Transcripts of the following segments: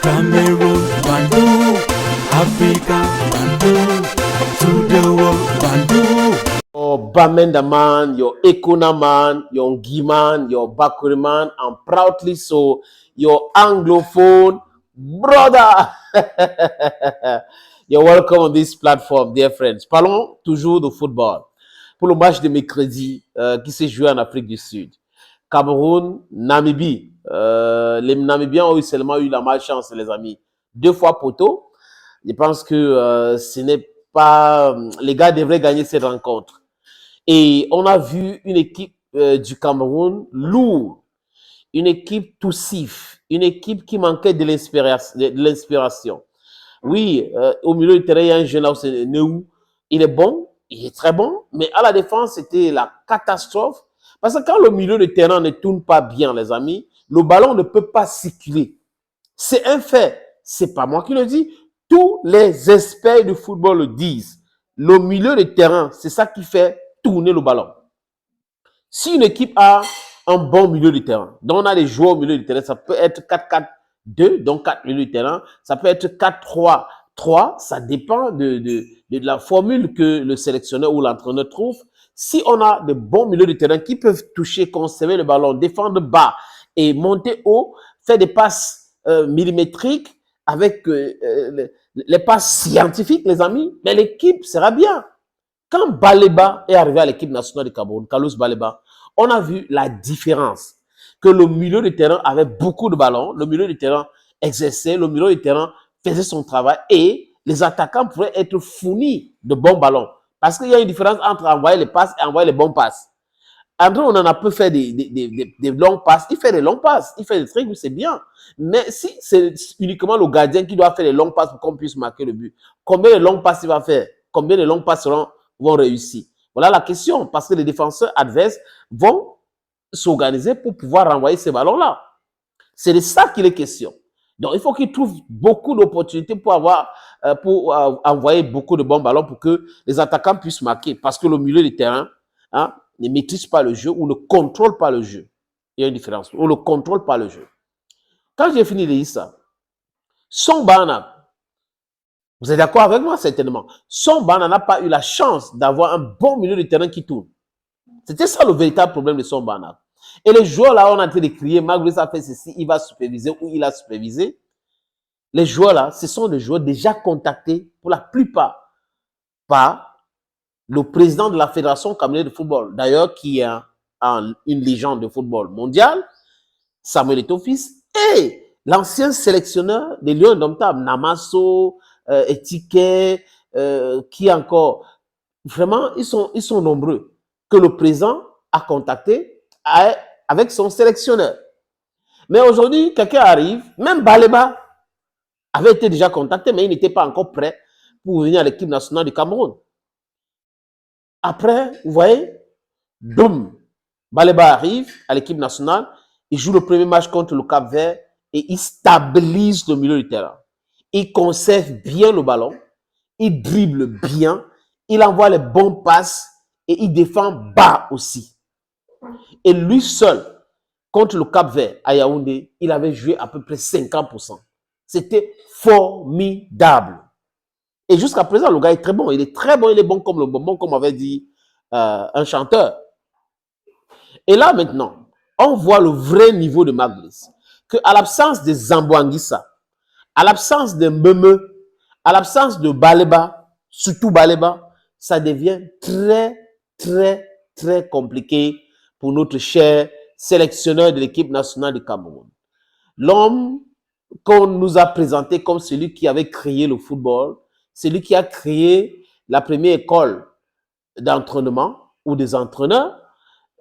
Cameroon, Bandung, Africa, Bandung, to the world, Bandung. Your Bamenda man, your Ekuna man, your Ngi man, your Bakuri man, and proudly so, your Anglophone brother. You're welcome on this platform, dear friends. Parlons toujours de football. Pour le match de mercredi qui s'est joué en Afrique du Sud. Cameroun, Namibie. Les Namibiens ont seulement eu la malchance, les amis. 2 fois poteau. Je pense que ce n'est pas... les gars devraient gagner cette rencontre. Et on a vu une équipe du Cameroun lourde, une équipe toussif, une équipe qui manquait de l'inspiration. Oui, au milieu du terrain, il y a un jeune là, c'est Neou. Il est bon, il est très bon, mais à la défense, c'était la catastrophe. Parce que quand le milieu de terrain ne tourne pas bien, les amis, le ballon ne peut pas circuler. C'est un fait. C'est pas moi qui le dis. Tous les experts du football le disent. Le milieu de terrain, c'est ça qui fait tourner le ballon. Si une équipe a un bon milieu de terrain, donc on a des joueurs au milieu du terrain, ça peut être 4-4-2, donc 4 milieux de terrain, ça peut être 4-3-3, ça dépend de la formule que le sélectionneur ou l'entraîneur trouve. Si on a de bons milieux de terrain qui peuvent toucher, conserver le ballon, défendre bas et monter haut, faire des passes millimétriques avec les passes scientifiques, les amis, mais l'équipe sera bien. Quand Baleba est arrivé à l'équipe nationale du Cameroun, Carlos Baleba, on a vu la différence. Que le milieu de terrain avait beaucoup de ballons, le milieu de terrain exerçait, le milieu de terrain faisait son travail et les attaquants pouvaient être fournis de bons ballons. Parce qu'il y a une différence entre envoyer les passes et envoyer les bons passes. André, on en a peu fait des longues passes. Il fait des longues passes. Il fait des trucs, c'est bien. Mais si c'est uniquement le gardien qui doit faire les longues passes pour qu'on puisse marquer le but, combien de longues passes il va faire? Combien de longues passes vont réussir? Voilà la question. Parce que les défenseurs adverses vont s'organiser pour pouvoir renvoyer ces ballons-là. C'est de ça qu'il est question. Donc, il faut qu'ils trouvent beaucoup d'opportunités pour envoyer beaucoup de bons ballons pour que les attaquants puissent marquer. Parce que le milieu du terrain, ne maîtrise pas le jeu ou ne contrôle pas le jeu. Il y a une différence. On ne contrôle pas le jeu. Quand j'ai fini de dire ça, Son Bana, vous êtes d'accord avec moi certainement, Son Bana n'a pas eu la chance d'avoir un bon milieu de terrain qui tourne. C'était ça le véritable problème de Son Bana. Et les joueurs là, on a en train de crier, Magrus a fait ceci, il va superviser ou il a supervisé. Les joueurs là, ce sont des joueurs déjà contactés pour la plupart par le président de la Fédération camerounaise de football, d'ailleurs, qui est une légende de football mondial, Samuel Eto'o-Fils, et l'ancien sélectionneur des Lions indomptables, Namasso, Etike, qui encore, vraiment, ils sont nombreux, que le président a contacté avec son sélectionneur. Mais aujourd'hui, quelqu'un arrive, même Baleba avait été déjà contacté, mais il n'était pas encore prêt pour venir à l'équipe nationale du Cameroun. Après, vous voyez, boum, Baleba arrive à l'équipe nationale, il joue le premier match contre le Cap-Vert et il stabilise le milieu du terrain. Il conserve bien le ballon, il dribble bien, il envoie les bons passes et il défend bas aussi. Et lui seul, contre le Cap-Vert à Yaoundé, il avait joué à peu près 50%. C'était formidable. Et jusqu'à présent, le gars est très bon. Il est très bon, il est bon comme le bonbon, comme avait dit un chanteur. Et là, maintenant, on voit le vrai niveau de Magrus. Qu'à l'absence de Zamboanguissa, à l'absence de Mbeme, à l'absence de Baleba, surtout Baleba, ça devient très, très, très compliqué pour notre cher sélectionneur de l'équipe nationale du Cameroun. L'homme qu'on nous a présenté comme celui qui avait créé le football, celui qui a créé la première école d'entraînement ou des entraîneurs,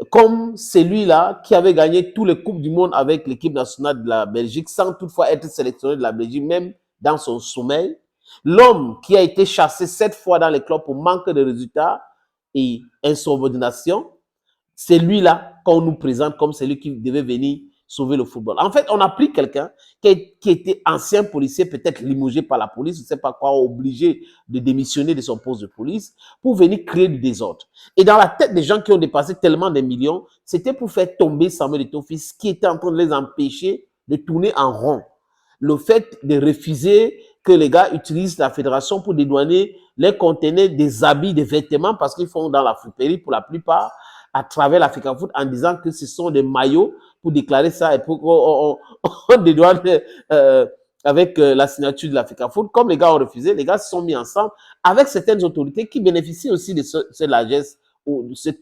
comme celui-là qui avait gagné tous les Coupes du Monde avec l'équipe nationale de la Belgique sans toutefois être sélectionné de la Belgique, même dans son sommeil. L'homme qui a été chassé 7 fois dans les clubs pour manque de résultats et insubordination, c'est lui-là qu'on nous présente comme celui qui devait venir sauver le football. En fait, on a pris quelqu'un qui était ancien policier, peut-être limogé par la police, je ne sais pas quoi, obligé de démissionner de son poste de police pour venir créer du désordre. Et dans la tête des gens qui ont dépassé tellement de millions, c'était pour faire tomber Samuel Eto'o-Fils qui était en train de les empêcher de tourner en rond. le fait de refuser que les gars utilisent la fédération pour dédouaner les conteneurs des habits, des vêtements, parce qu'ils font dans la friperie pour la plupart, à travers l'Africa Foot, en disant que ce sont des maillots pour déclarer ça et pour qu'on dédouane avec la signature de l'Africa Foot. Comme les gars ont refusé, les gars se sont mis ensemble avec certaines autorités qui bénéficient aussi de cette largesse ou de cette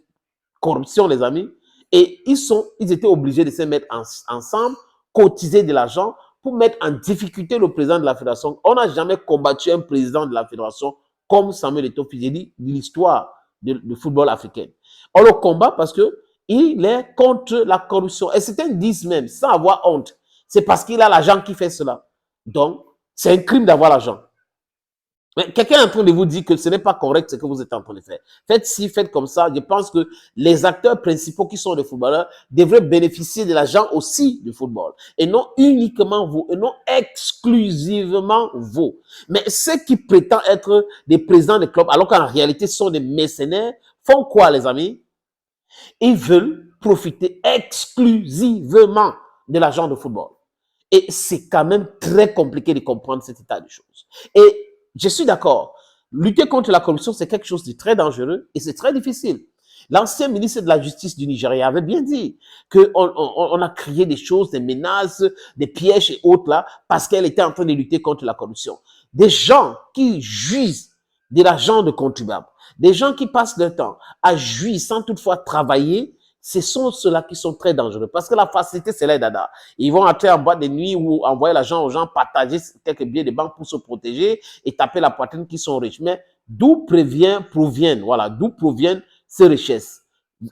corruption, les amis. Et ils étaient obligés de se mettre ensemble, cotiser de l'argent pour mettre en difficulté le président de la fédération. On n'a jamais combattu un président de la fédération comme Samuel Eto'o, j'ai dit, de l'histoire du football africain. On le combat parce que il est contre la corruption. Et certains disent même, sans avoir honte, c'est parce qu'il a l'argent qui fait cela. Donc, c'est un crime d'avoir l'argent. Mais quelqu'un est en train de vous dire que ce n'est pas correct ce que vous êtes en train de faire. Faites ci, faites comme ça. Je pense que les acteurs principaux qui sont des footballeurs devraient bénéficier de l'argent aussi du football. Et non uniquement vous, et non exclusivement vous. Mais ceux qui prétendent être des présidents de clubs, alors qu'en réalité ce sont des mercenaires, font quoi les amis? Ils veulent profiter exclusivement de l'argent de football. Et c'est quand même très compliqué de comprendre cet état de choses. Et je suis d'accord, lutter contre la corruption, c'est quelque chose de très dangereux et c'est très difficile. L'ancien ministre de la Justice du Nigeria avait bien dit qu'on a créé des choses, des menaces, des pièges et autres là, parce qu'elle était en train de lutter contre la corruption. Des gens qui jouissent de l'argent de contribuables, des gens qui passent leur temps à jouir sans toutefois travailler, ce sont ceux-là qui sont très dangereux. Parce que la facilité, c'est les dada. Ils vont entrer en boîte de nuit ou envoyer l'argent aux gens, partager quelques billets de banque pour se protéger et taper la poitrine qui sont riches. Mais d'où proviennent ces richesses?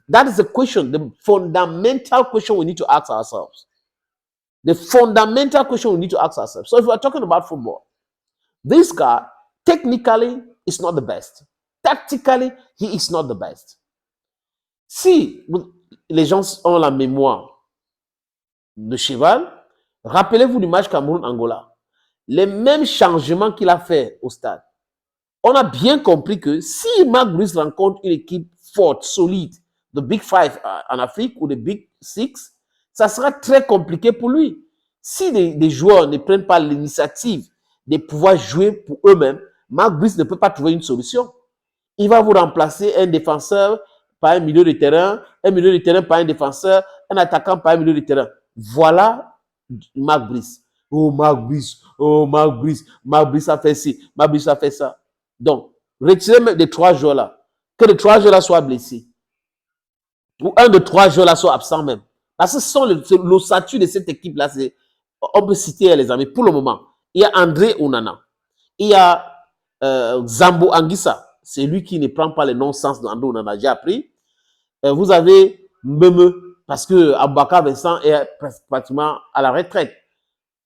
That is the question, the fundamental question we need to ask ourselves. The fundamental question we need to ask ourselves. So if we are talking about football, this guy, technically, is not the best. Tactically, he is not the best. Si les gens ont la mémoire de cheval, rappelez-vous du match Cameroun-Angola. Les mêmes changements qu'il a fait au stade. On a bien compris que si Marc Brice rencontre une équipe forte, solide, the Big Five en Afrique ou the Big Six, ça sera très compliqué pour lui. Si des joueurs ne prennent pas l'initiative de pouvoir jouer pour eux-mêmes, Marc Brice ne peut pas trouver une solution. Il va vous remplacer un défenseur par un milieu de terrain par un défenseur, un attaquant par un milieu de terrain. Voilà Marc Brice. Oh, Marc Brice a fait ci, Marc Brice a fait ça. Donc, retirez les 3 joueurs-là. Que les 3 joueurs-là soient blessés. Ou un de 3 joueurs-là soit absent même. Parce que ce sont l'ossature de cette équipe-là. On peut citer les amis. Pour le moment, il y a André Onana. Il y a Zambo Anguissa. C'est lui qui ne prend pas le non-sens d'André Onana. J'ai appris. Vous avez Mbeme, parce que Aboubakar Vincent est pratiquement à la retraite.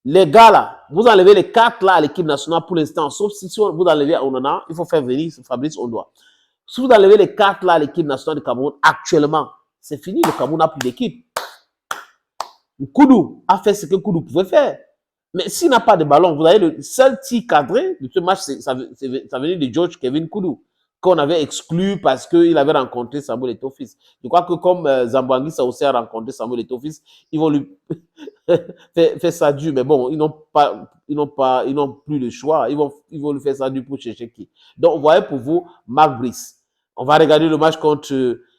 Les gars là, vous enlevez les 4 là à l'équipe nationale pour l'instant, sauf si vous enlevez Onana, il faut faire venir Fabrice Ondoa. Si vous enlevez les 4 là à l'équipe nationale du Cameroun, actuellement, c'est fini, le Cameroun n'a plus d'équipe. Koudou a fait ce que Koudou pouvait faire. Mais s'il n'a pas de ballon, vous avez le seul tir cadré de ce match, ça venait de George Kevin Koudou, qu'on avait exclu parce qu'il avait rencontré Samuel Eto'o fils. Je crois que comme Zamboangui ça aussi a rencontré Samuel Eto'o fils, ils vont lui faire ça dur. Mais bon, ils n'ont plus le choix. Ils vont lui faire ça dur pour chercher qui. Donc, vous voyez pour vous, Marc Brice. On va regarder le match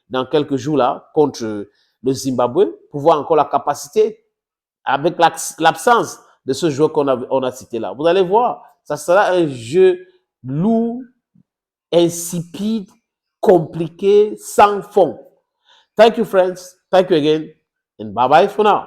dans quelques jours là, contre le Zimbabwe, pour voir encore la capacité, avec l'absence de ce joueur qu'on a cité là. Vous allez voir, ça sera un jeu lourd, insipide, compliqué, sans fond. Thank you, friends. Thank you again. And bye-bye for now.